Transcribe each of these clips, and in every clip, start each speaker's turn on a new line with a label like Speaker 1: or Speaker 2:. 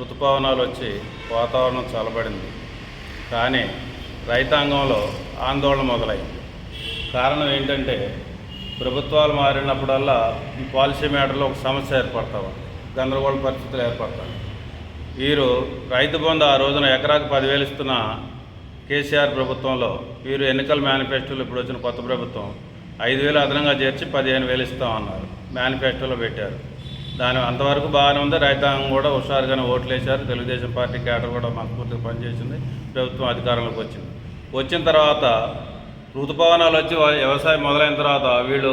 Speaker 1: ఋతుపవనాలు వచ్చి వాతావరణం చల్లబడింది. కానీ రైతాంగంలో ఆందోళన మొదలైంది. కారణం ఏంటంటే ప్రభుత్వాలు మారినప్పుడల్లా ఈ పాలసీ మ్యాటర్లో ఒక సమస్య ఏర్పడతావు, గందరగోళ పరిస్థితులు ఏర్పడతాయి. వీరు రైతు బంధు ఆ రోజున ఎకరాకు 10,000 ఇస్తున్న కేసీఆర్ ప్రభుత్వంలో వీరు ఎన్నికల మేనిఫెస్టోలో ఇప్పుడు వచ్చిన కొత్త ప్రభుత్వం 5,000 అదనంగా చేర్చి 15,000 ఇస్తామన్నారు, మేనిఫెస్టోలో పెట్టారు. దాని అంతవరకు బాగానే ఉంది. రైతాంగం కూడా హుషారుగానే ఓట్లు వేశారు. తెలుగుదేశం పార్టీ కేడర్ కూడా మనస్ఫూర్తిగా పనిచేసింది. ప్రభుత్వం అధికారంలోకి వచ్చిన తర్వాత ఋతుపవనాలు వచ్చి వ్యవసాయం మొదలైన తర్వాత వీళ్ళు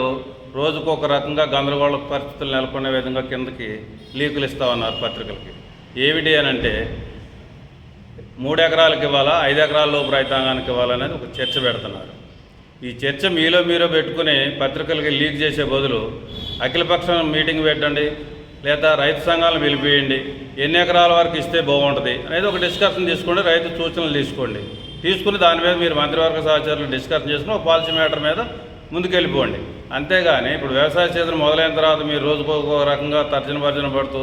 Speaker 1: రోజుకు ఒక రకంగా గందరగోళ పరిస్థితులు నెలకొనే విధంగా కిందకి లీకులు ఇస్తామన్నారు పత్రికలకి. ఏమిటి అని అంటే 3 ఎకరాలకు ఇవ్వాలా, 5 ఎకరాల లోపు రైతాంగానికి ఇవ్వాలనేది ఒక చర్చ పెడుతున్నారు. ఈ చర్చ మీలో పెట్టుకుని పత్రికలకి లీక్ చేసే బదులు అఖిలపక్షం మీటింగ్ పెట్టండి, లేదా రైతు సంఘాలను పిలిపియండి, ఎన్ని ఎకరాల వరకు ఇస్తే బాగుంటుంది అనేది ఒక డిస్కషన్ తీసుకోండి. రైతు సూచనలు తీసుకుని దాని మీద మీరు మంత్రివర్గ సహచరులు డిస్కషన్ చేసుకుని ఒక పాలసీ మ్యాటర్ మీద ముందుకెళ్ళిపోండి. అంతేగాని ఇప్పుడు వ్యవసాయ సీజన్ మొదలైన తర్వాత మీరు రోజుకు ఒక రకంగా తర్జన పడుతూ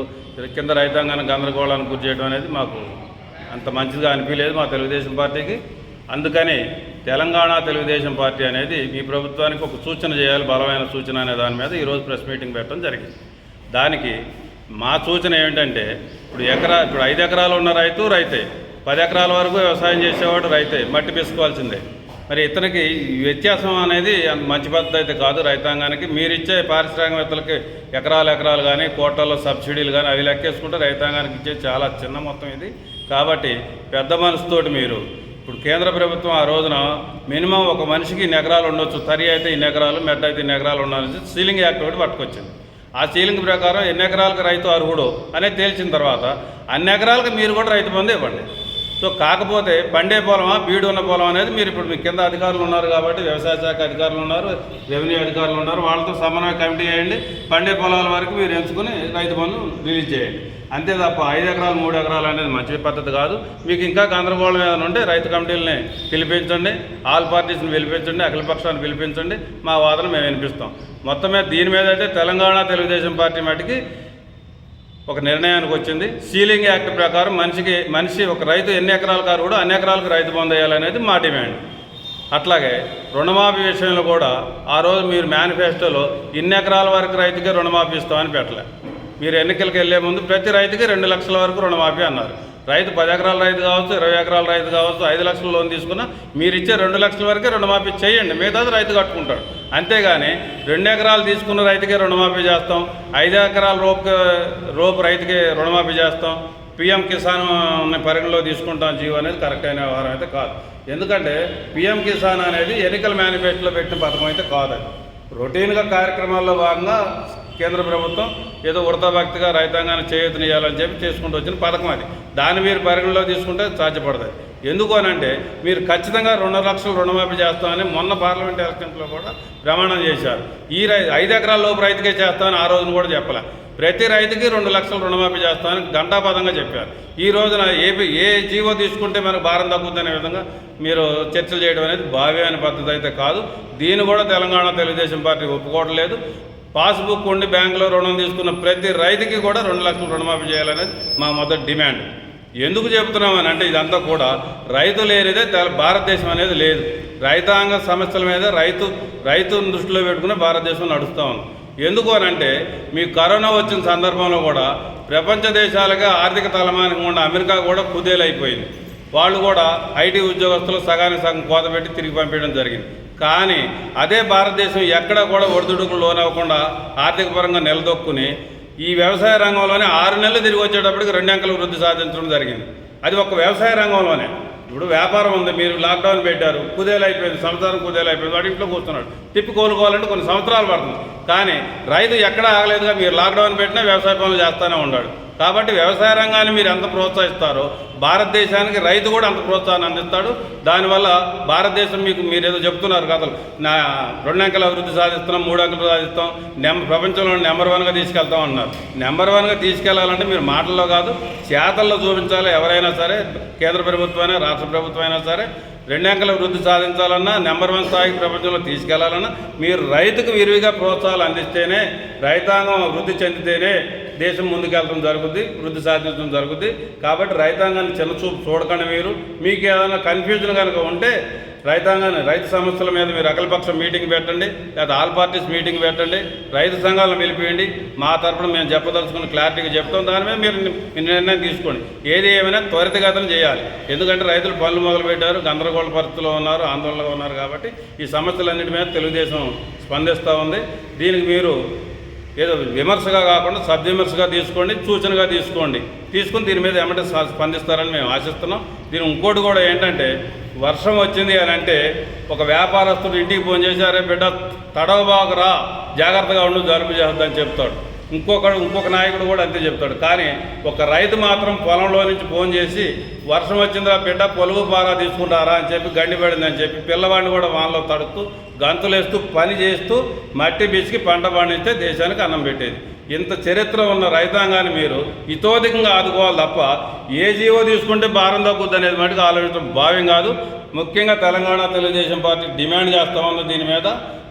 Speaker 1: కింద రైతాంగాన్ని గందరగోళానికి గురి చేయడం అనేది మాకు అంత మంచిగా అనిపించలేదు మా తెలుగుదేశం పార్టీకి. అందుకని తెలంగాణ తెలుగుదేశం పార్టీ అనేది మీ ప్రభుత్వానికి ఒక సూచన చేయాలి, బలమైన సూచన అనే దాని మీద ఈరోజు ప్రెస్ మీటింగ్ పెట్టడం జరిగింది. దానికి మా సూచన ఏమిటంటే ఇప్పుడు 5 ఎకరాలు ఉన్న రైతే, 10 ఎకరాల వరకు వ్యవసాయం చేసేవాడు రైతే, మట్టి పిసుకోవాల్సిందే. మరి ఇతనికి వ్యత్యాసం అనేది అంత మంచి పద్ధతి అయితే కాదు. రైతాంగానికి మీరిచ్చే పారిశ్రామికవేత్తలకి ఎకరాలు కానీ కోట్లలో సబ్సిడీలు కానీ అవి లెక్కేసుకుంటే రైతాంగానికి ఇచ్చే చాలా చిన్న మొత్తం ఇది. కాబట్టి పెద్ద మనసుతోటి మీరు ఇప్పుడు కేంద్ర ప్రభుత్వం ఆ రోజున మినిమం ఒక మనిషికి ఇన్ని ఎకరాలు ఉండొచ్చు, తరి అయితే ఇన్ని ఎకరాలు, మెట్ట అయితే ఇన్ని ఎకరాలు ఉండాలని సీలింగ్ యాక్ట్ ఒకటి పట్టుకొచ్చింది. ఆ సీలింగ్ ప్రకారం ఎన్ని ఎకరాలకు రైతు అర్హుడు అనేది తేల్చిన తర్వాత అన్ని ఎకరాలకు మీరు కూడా రైతు బంధు ఇవ్వండి. సో కాకపోతే పండే పొలమా బీడు ఉన్న పొలం అనేది మీరు ఇప్పుడు మీ కింద అధికారులు ఉన్నారు కాబట్టి, వ్యవసాయ శాఖ అధికారులు ఉన్నారు, రెవెన్యూ అధికారులు ఉన్నారు, వాళ్ళతో సమన్వయ కమిటీ చేయండి. పండే పొలాల వరకు మీరు ఎంచుకుని రైతు బంధు రిలీజ్ చేయండి. అంతే తప్ప 5 ఎకరాలు 3 ఎకరాలు అనేది మంచి పద్ధతి కాదు. మీకు ఇంకా గందరగోళం ఏదైనా ఉంటే రైతు కమిటీలని పిలిపించండి, ఆల్ పార్టీస్ని పిలిపించండి, అఖిలపక్షాన్ని పిలిపించండి, మా వాదన మేము వినిపిస్తాం. మొత్తం మీద దీని మీద అయితే తెలంగాణ తెలుగుదేశం పార్టీ మటుకి ఒక నిర్ణయానికి వచ్చింది. సీలింగ్ యాక్ట్ ప్రకారం మనిషి ఒక రైతు ఎన్ని ఎకరాలు కారు కూడా అన్ని ఎకరాలకు రైతు బంధు వేయాలనేది మా డిమాండ్. అట్లాగే రుణమాఫీ విషయంలో కూడా ఆ రోజు మీరు మేనిఫెస్టోలో ఇన్ని ఎకరాల వరకు రైతుకే రుణమాఫీ ఇస్తామని పెట్టలే. మీరు ఎన్నికలకు వెళ్లే ముందు ప్రతి రైతుకి 2 లక్షల వరకు రుణమాఫీ అన్నారు. రైతు 10 ఎకరాల రైతు కావచ్చు, 20 ఎకరాల రైతు కావచ్చు, 5 లక్షల లోన్ తీసుకున్నా మీరు ఇచ్చే 2 లక్షల వరకే రుణమాఫీ చేయండి, మిగతాది రైతు కట్టుకుంటాడు. అంతేగాని 2 ఎకరాలు తీసుకున్న రైతుకే రుణమాఫీ చేస్తాం, 5 ఎకరాల రోపు రైతుకే రుణమాఫీ చేస్తాం, పిఎం కిసాన్ పరిగణలో తీసుకుంటాం జీవో అనేది కరెక్ట్ అయిన వ్యవహారం అయితే కాదు. ఎందుకంటే పిఎం కిసాన్ అనేది ఎన్నికల మేనిఫెస్టోలో పెట్టిన పథకం అయితే కాదు. అది రొటీన్గా కార్యక్రమాల్లో భాగంగా కేంద్ర ప్రభుత్వం ఏదో వృతాభక్తిగా రైతాంగాన్ని చేయూతనియాలని చెప్పి చేసుకుంటూ వచ్చిన పథకం అది. దాన్ని మీరు పరిగణలో తీసుకుంటే సాధ్యపడతాయి. ఎందుకు అనంటే మీరు ఖచ్చితంగా 2 లక్షలు రుణమాఫీ చేస్తామని మొన్న పార్లమెంట్ ఎలక్షన్స్లో కూడా ప్రమాణం చేశారు. 5 ఎకరాల లోపు రైతుకే చేస్తామని ఆ రోజున కూడా చెప్పలే. ప్రతి రైతుకి 2 లక్షలు రుణమాఫీ చేస్తామని ఘంటాపథంగా చెప్పారు. ఈ రోజున ఏ జీవో తీసుకుంటే మనకు భారం తగ్గుతుందనే విధంగా మీరు చర్చలు చేయడం అనేది భావ్యమైన పద్ధతి అయితే కాదు. దీన్ని కూడా తెలంగాణ తెలుగుదేశం పార్టీ ఒప్పుకోవట్లేదు. పాస్బుక్ ఉండి బ్యాంకులో రుణం తీసుకున్న ప్రతి రైతుకి కూడా 2 లక్షలు రుణమాఫీ చేయాలనేది మా మొదటి డిమాండ్. ఎందుకు చెబుతున్నామని అంటే ఇదంతా కూడా రైతు లేనిదే భారతదేశం అనేది లేదు. రైతాంగ సమస్యల మీద రైతును దృష్టిలో పెట్టుకుని భారతదేశం నడుస్తూ ఉంది. ఎందుకు అనంటే మీకు కరోనా వచ్చిన సందర్భంలో కూడా ప్రపంచ దేశాలుగా ఆర్థిక తలమానికి ఉన్న అమెరికా కూడా కుదేలైపోయింది. వాళ్ళు కూడా ఐటీ ఉద్యోగస్తులు సగానికి సగం కోత పెట్టి తిరిగి పంపించడం జరిగింది. కానీ అదే భారతదేశం ఎక్కడ కూడా ఒడిదుడుకులు లోనవ్వకుండా ఆర్థిక పరంగా నిలదొక్కుని ఈ వ్యవసాయ రంగంలోనే 6 నెలలు తిరిగి వచ్చేటప్పటికి 2 అంకెల వృద్ధి సాధించడం జరిగింది. అది ఒక వ్యవసాయ రంగంలోనే. ఇప్పుడు వ్యాపారం ఉంది, మీరు లాక్డౌన్ పెట్టారు, కుదేలైపోయింది, సంవత్సరం కుదేలైపోయింది, వాడి ఇంట్లో కూర్చున్నాడు, తిప్పి కోలుకోవాలంటే కొన్ని సంవత్సరాలు పడుతుంది. కానీ రైతు ఎక్కడ ఆగలేదుగా, మీరు లాక్డౌన్ పెట్టినా వ్యవసాయ పనులు చేస్తూనే ఉన్నాడు. కాబట్టి వ్యవసాయ రంగాన్ని మీరు ఎంత ప్రోత్సహిస్తారో భారతదేశానికి రైతు కూడా అంత ప్రోత్సాహాన్ని అందిస్తాడు. దానివల్ల భారతదేశం మీరేదో చెప్తున్నారు కథలు, 2 అంకెల అభివృద్ధి సాధిస్తున్నాం, 3 అంకెలు సాధిస్తాం, ప్రపంచంలో నెంబర్ 1గా తీసుకెళ్తాం అన్నారు. నెంబర్ 1గా తీసుకెళ్లాలంటే మీరు మాటల్లో కాదు చేతల్లో చూపించాలి. ఎవరైనా సరే, కేంద్ర ప్రభుత్వమైనా రాష్ట్ర ప్రభుత్వం అయినా సరే, 2 అంకెల వృద్ధి సాధించాలన్నా, నెంబర్ 1 స్థాయికి ప్రపంచంలో తీసుకెళ్లాలన్నా మీరు రైతుకు విరివిగా ప్రోత్సాహాలు అందిస్తేనే, రైతాంగం వృద్ధి చెందితేనే దేశం ముందుకెళ్ళడం జరుగుద్ది, వృద్ధి సాధించడం జరుగుద్ది. కాబట్టి రైతాంగాన్ని చిన్నచూపు చూడకుండా మీకు ఏదైనా కన్ఫ్యూజన్ కనుక ఉంటే రైతాంగాన్ని రైతు సమస్యల మీద మీరు అఖిలపక్షం మీటింగ్ పెట్టండి, లేదా ఆల్ పార్టీస్ మీటింగ్ పెట్టండి, రైతు సంఘాలను పిలిపియండి. మా తరపున మేము చెప్పదలుచుకుని క్లారిటీగా చెప్తాం. దాని మీద మీరు నిర్ణయం తీసుకోండి. ఏది ఏమైనా త్వరితగతిన చేయాలి. ఎందుకంటే రైతులు పనులు మొదలుపెట్టారు, గందరగోళ పరిస్థితుల్లో ఉన్నారు, ఆందోళనలో ఉన్నారు. కాబట్టి ఈ సమస్యలన్నిటి మీద తెలుగుదేశం స్పందిస్తూ ఉంది. దీనికి మీరు ఏదో విమర్శగా కాకుండా సద్విమర్శగా తీసుకోండి, సూచనగా తీసుకుని దీని మీద ఏమంటే స్పందిస్తారని మేము ఆశిస్తున్నాం. దీని ఇంకోటి కూడా ఏంటంటే, వర్షం వచ్చింది అని అంటే ఒక వ్యాపారస్తుడు ఇంటికి ఫోన్ చేసి అరే బిడ్డ తడవబాకురా, జాగ్రత్తగా ఉండు, జలుబు చేద్దని చెప్తాడు. ఇంకొక నాయకుడు కూడా అంతే చెప్తాడు. కానీ ఒక రైతు మాత్రం పొలంలో నుంచి ఫోన్ చేసి వర్షం వచ్చిందిరా బిడ్డ పొలుగు పారా తీసుకుంటారా అని చెప్పి, గండి పడిందని చెప్పి పిల్లవాడిని కూడా వానలో తడుస్తూ గంతులేస్తూ పని చేస్తూ మట్టి బిసికి పంట పండిస్తే దేశానికి అన్నం పెట్టేది. ఇంత చరిత్ర ఉన్న రైతాంగాన్ని మీరు ఇతోధికంగా ఆదుకోవాలి తప్ప ఏ జీవో తీసుకుంటే భారం తగ్గుద్ది అనేది మటుకు ఆలోచించడం భావ్యం కాదు. ముఖ్యంగా తెలంగాణ తెలుగుదేశం పార్టీ డిమాండ్ చేస్తామన్న దీని మీద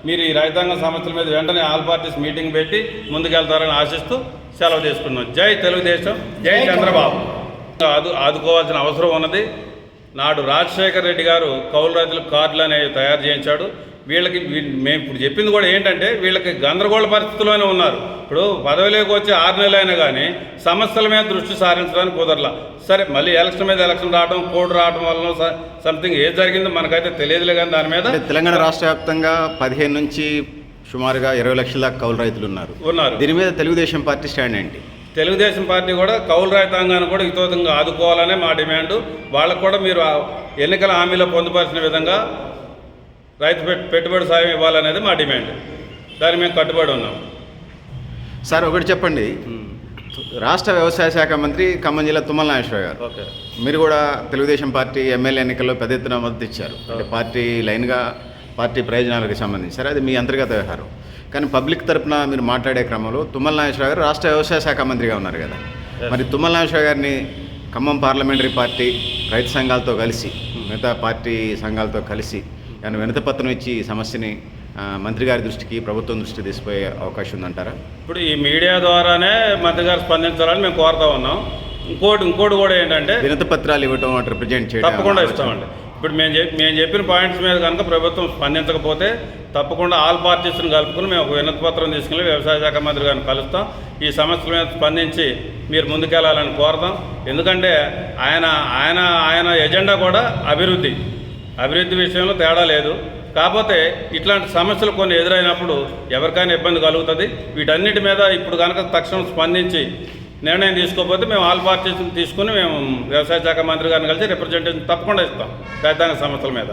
Speaker 1: మీరు ఈ రైతాంగ సమస్యల మీద వెంటనే ఆల్ పార్టీస్ మీటింగ్ పెట్టి ముందుకెళ్తారని ఆశిస్తూ సెలవు తీసుకున్నాం. జై తెలుగుదేశం, జై చంద్రబాబు. ఆదుకోవాల్సిన అవసరం ఉన్నది. నాడు రాజశేఖర రెడ్డి గారు కౌలు రైతులకు కార్డులు అనేవి తయారు చేయించాడు. వీళ్ళకి మేము ఇప్పుడు చెప్పింది కూడా ఏంటంటే, వీళ్ళకి గందరగోళ పరిస్థితుల్లోనే ఉన్నారు. ఇప్పుడు పదవిలోకి వచ్చి 6 నెలలు అయినా కానీ సమస్యల మీద దృష్టి సారించడానికి కుదరలా. సరే, మళ్ళీ ఎలక్షన్ మీద ఎలక్షన్ రావడం, కోడ్ రావడం వలన సంథింగ్ ఏది జరిగిందో మనకైతే తెలియదులే. కానీ దాని మీద
Speaker 2: తెలంగాణ రాష్ట్ర వ్యాప్తంగా 15 నుంచి సుమారుగా 20 లక్షల దాకా కౌలు రైతులు ఉన్నారు. దీని మీద తెలుగుదేశం పార్టీ స్టాండ్ ఏంటి?
Speaker 1: తెలుగుదేశం పార్టీ కూడా కౌలు రైతాంగాన్ని కూడా హితోధికంగా ఆదుకోవాలనే మా డిమాండు. వాళ్ళకు కూడా మీరు ఎన్నికల హామీలో పొందుపరిచిన విధంగా రైతు పెట్టుబడి సాయం ఇవ్వాలనేది మా డిమాండ్. దాన్ని మేము కట్టుబడి ఉన్నాం.
Speaker 2: సార్ ఒకటి చెప్పండి, రాష్ట్ర వ్యవసాయ శాఖ మంత్రి ఖమ్మం జిల్లా తుమ్మల నాగేశ్వరరావు గారు,
Speaker 1: ఓకే,
Speaker 2: మీరు కూడా తెలుగుదేశం పార్టీ ఎమ్మెల్యే ఎన్నికల్లో పెద్ద ఎత్తున మద్దతు ఇచ్చారు. అంటే పార్టీ లైన్గా పార్టీ ప్రయోజనాలకు సంబంధించి. సరే, అది మీ అంతర్గత వ్యవహారం. కానీ పబ్లిక్ తరపున మీరు మాట్లాడే క్రమంలో తుమ్మల నాగేశ్వరరావు గారు రాష్ట్ర వ్యవసాయ శాఖ మంత్రిగా ఉన్నారు కదా, మరి తుమ్మల నాగేశ్వరరావు గారిని ఖమ్మం పార్లమెంటరీ పార్టీ రైతు సంఘాలతో కలిసి, మిగతా పార్టీ సంఘాలతో కలిసి ఆయన వినతిపత్రం ఇచ్చి ఈ సమస్యని మంత్రి గారి దృష్టికి, ప్రభుత్వం దృష్టికి తీసుకుపోయే అవకాశం ఉందంటారా?
Speaker 1: ఇప్పుడు ఈ మీడియా ద్వారానే మంత్రి గారు స్పందించాలని మేము కోరుతా ఉన్నాం. ఇంకోటి కూడా ఏంటంటే,
Speaker 2: వినతిపత్రాలు ఇవ్వటం, రిప్రజెంట్ చేయడం
Speaker 1: తప్పకుండా ఇస్తామండి. ఇప్పుడు మేము చెప్పిన పాయింట్స్ మీద కనుక ప్రభుత్వం స్పందించకపోతే తప్పకుండా ఆల్ పార్టీస్ని కలుపుకుని మేము ఒక వినతిపత్రం తీసుకుని వ్యవసాయ శాఖ మంత్రి గారిని కలుస్తాం. ఈ సమస్యల మీద స్పందించి మీరు ముందుకెళ్లాలని కోరుతాం. ఎందుకంటే ఆయన ఎజెండా కూడా అభివృద్ధి విషయంలో తేడా లేదు. కాకపోతే ఇట్లాంటి సమస్యలు కొన్ని ఎదురైనప్పుడు ఎవరికైనా ఇబ్బంది కలుగుతుంది. వీటన్నిటి మీద ఇప్పుడు కనుక తక్షణం స్పందించి నిర్ణయం తీసుకోకపోతే మేము ఆల్ పార్టీస్ని తీసుకుని మేము వ్యవసాయ శాఖ మంత్రి గారిని కలిసి రిప్రజెంటేషన్ తప్పకుండా ఇస్తాం రైతాంగ సమస్యల మీద.